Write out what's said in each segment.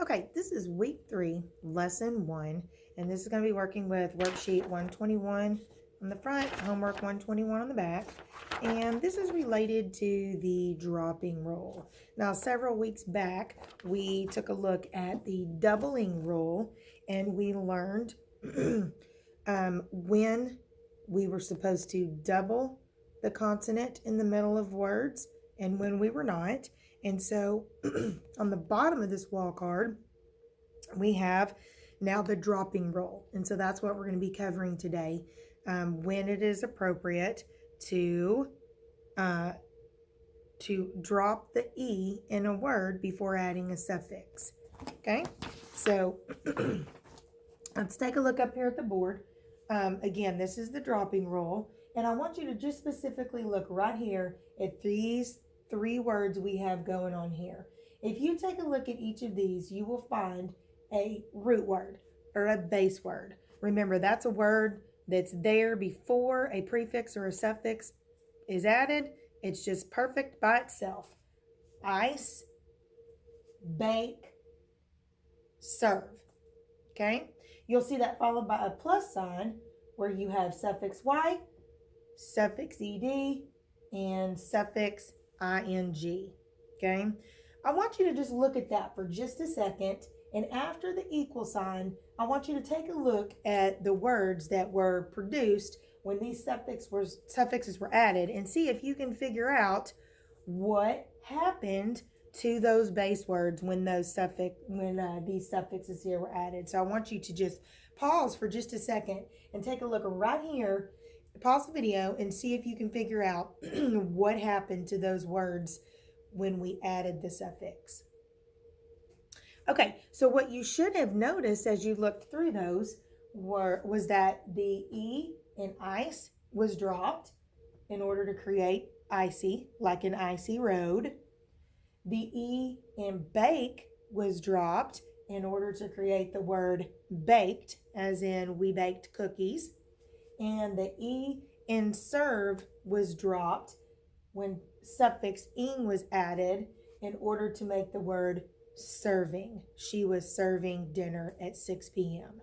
Okay, this is week 3, lesson 1, and this is going to be working with worksheet 121 on the front, homework 121 on the back, and this is related to the dropping rule. Now, several weeks back, we took a look at the doubling rule, and we learned when we were supposed to double the consonant in the middle of words and when we were not. And so on the bottom of this wall card, we have now the dropping rule. And so that's what we're going to be covering today, when it is appropriate to drop the E in a word before adding a suffix. Okay, so let's take a look up here at the board. Again, this is the dropping rule. And I want you to just specifically look right here at these 3 words we have going on here. If you take a look at each of these, you will find a root word or a base word. Remember, that's a word that's there before a prefix or a suffix is added. It's just perfect by itself. Ice, bake, serve. Okay? You'll see that followed by a plus sign where you have suffix Y, suffix ed, and suffix ing. Okay? I want you to just look at that for just a second. And after the equal sign, I want you to take a look at the words that were produced when these suffixes were added and see if you can figure out what happened to those base words when these suffixes here were added. So I want you to just pause for just a second and take a look right here. Pause the video and see if you can figure out what happened to those words when we added the suffix. Okay, so what you should have noticed as you looked through those was that the E in ice was dropped in order to create icy, like an icy road. The E in bake was dropped in order to create the word baked, as in we baked cookies. And the E in serve was dropped when suffix ing was added in order to make the word serving. She was serving dinner at 6 p.m.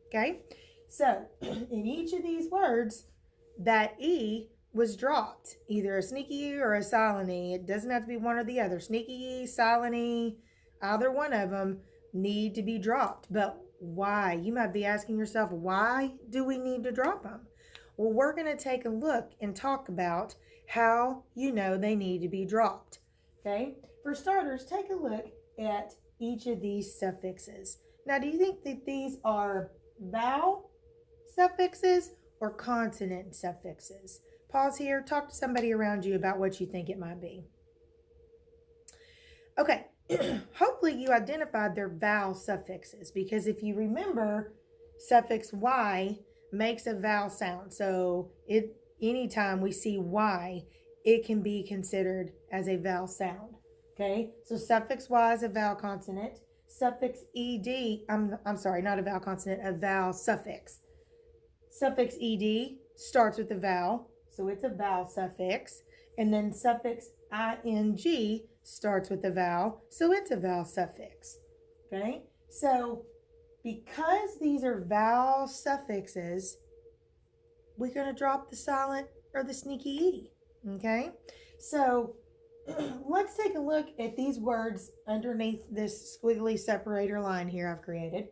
Okay, so in each of these words, that E was dropped, either a sneaky E or a silent E. It doesn't have to be one or the other. Sneaky E, silent E, either one of them need to be dropped. But why? You might be asking yourself, why do we need to drop them? Well, we're going to take a look and talk about how you know they need to be dropped. Okay, for starters, take a look at each of these suffixes. Now, do you think that these are vowel suffixes or consonant suffixes? Pause here, talk to somebody around you about what you think it might be. Okay, hopefully you identified their vowel suffixes, because if you remember, suffix Y makes a vowel sound. So anytime we see Y, it can be considered as a vowel sound. Okay, so suffix Y is a vowel consonant. Suffix ed, I'm sorry, not a vowel consonant, a vowel suffix. Suffix ed starts with a vowel, so it's a vowel suffix. And then suffix ing starts with a vowel, so it's a vowel suffix. Okay, so because these are vowel suffixes, we're going to drop the silent or the sneaky E. Okay, so let's take a look at these words underneath this squiggly separator line here I've created.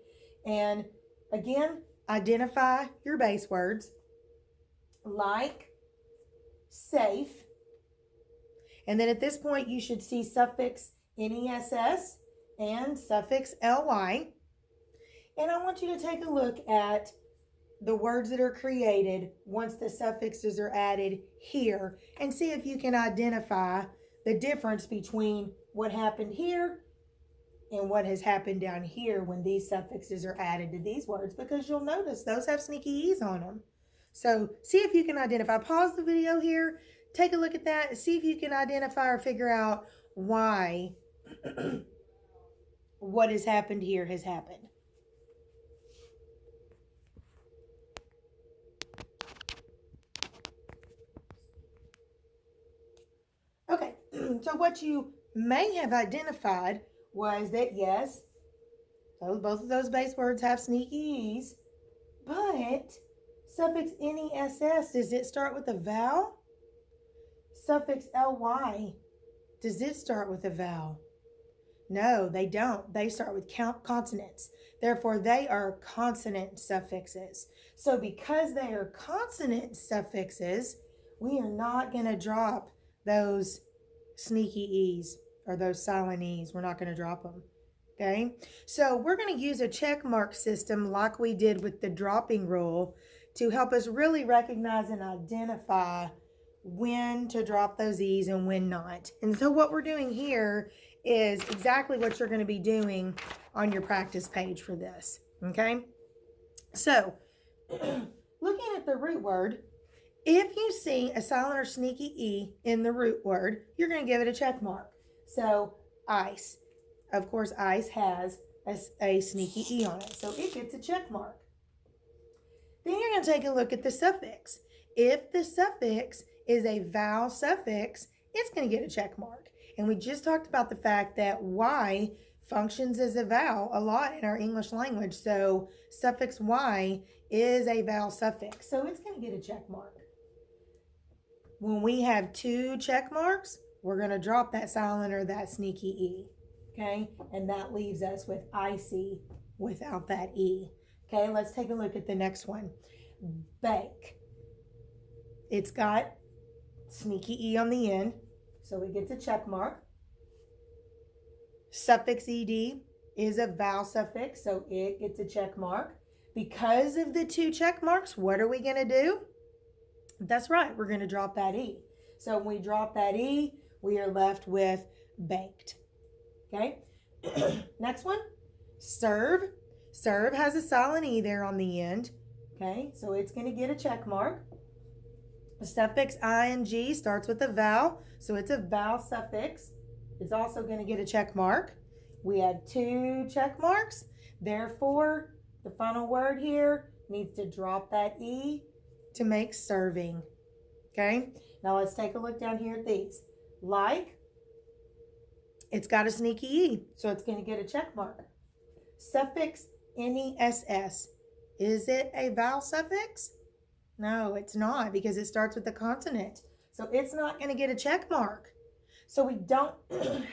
And again, identify your base words like, safe. And then at this point, you should see suffix NESS and suffix LY. And I want you to take a look at the words that are created once the suffixes are added here and see if you can identify the difference between what happened here and what has happened down here when these suffixes are added to these words, because you'll notice those have sneaky E's on them. So see if you can identify. Pause the video here, take a look at that, and see if you can identify or figure out why what has happened here has happened. Okay, so what you may have identified was that, yes, So both of those base words have sneaky E's. But suffix NESS, does it start with a vowel? Suffix LY, does it start with a vowel? No, they don't. They start with consonants. Therefore, they are consonant suffixes. So because they are consonant suffixes, we are not going to drop those sneaky E's or those silent E's. We're not going to drop them. Okay? So we're going to use a check mark system like we did with the dropping rule to help us really recognize and identify when to drop those E's and when not. And so what we're doing here is exactly what you're going to be doing on your practice page for this. Okay? So, looking at the root word, if you see a silent or sneaky E in the root word, you're going to give it a check mark. So, ice. Of course, ice has a sneaky E on it. So, it gets a check mark. Then you're going to take a look at the suffix. If the suffix is a vowel suffix, it's going to get a check mark. And we just talked about the fact that Y functions as a vowel a lot in our English language. So suffix Y is a vowel suffix. So it's going to get a check mark. When we have two check marks, we're going to drop that silent or that sneaky E. Okay? And that leaves us with icy without that E. Okay, let's take a look at the next one. Bake. It's got sneaky E on the end, so it gets a check mark. Suffix ed is a vowel suffix, so it gets a check mark. Because of the two check marks, what are we going to do? That's right, we're going to drop that E. So when we drop that E, we are left with baked. Okay, next one, serve. Serve has a silent E there on the end. Okay, so it's going to get a check mark. The suffix ing starts with a vowel, so it's a vowel suffix. It's also going to get a check mark. We have two check marks. Therefore, the final word here needs to drop that E to make serving. Okay, now let's take a look down here at these. Like, it's got a sneaky E, so it's going to get a check mark. Suffix NESS, is it a vowel suffix? No, it's not, because it starts with a consonant. So it's not going to get a check mark. So we don't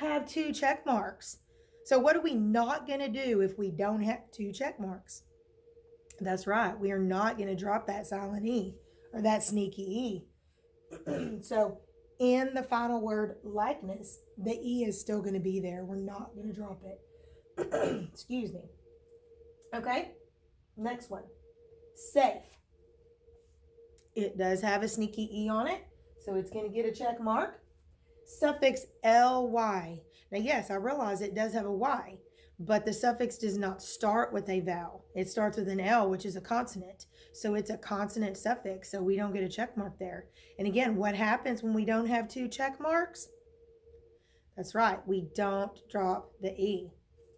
have two check marks. So what are we not going to do if we don't have two check marks? That's right. We are not going to drop that silent E or that sneaky E. So in the final word likeness, the E is still going to be there. We're not going to drop it. Excuse me. Okay, next one. Safe. It does have a sneaky E on it, so it's going to get a check mark. Suffix ly. Now, yes, I realize it does have a Y, but the suffix does not start with a vowel. It starts with an L, which is a consonant. So it's a consonant suffix, so we don't get a check mark there. And again, what happens when we don't have two check marks? That's right, we don't drop the E.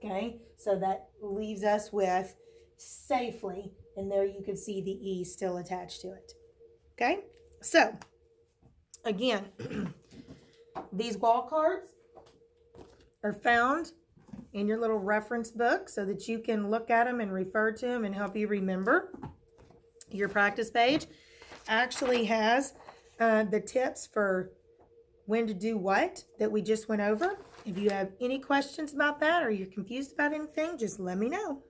Okay, so that leaves us with safely, and there you can see the E still attached to it. Okay, so again, these wall cards are found in your little reference book so that you can look at them and refer to them and help you remember. Your practice page actually has the tips for when to do what that we just went over. If you have any questions about that or you're confused about anything, just let me know.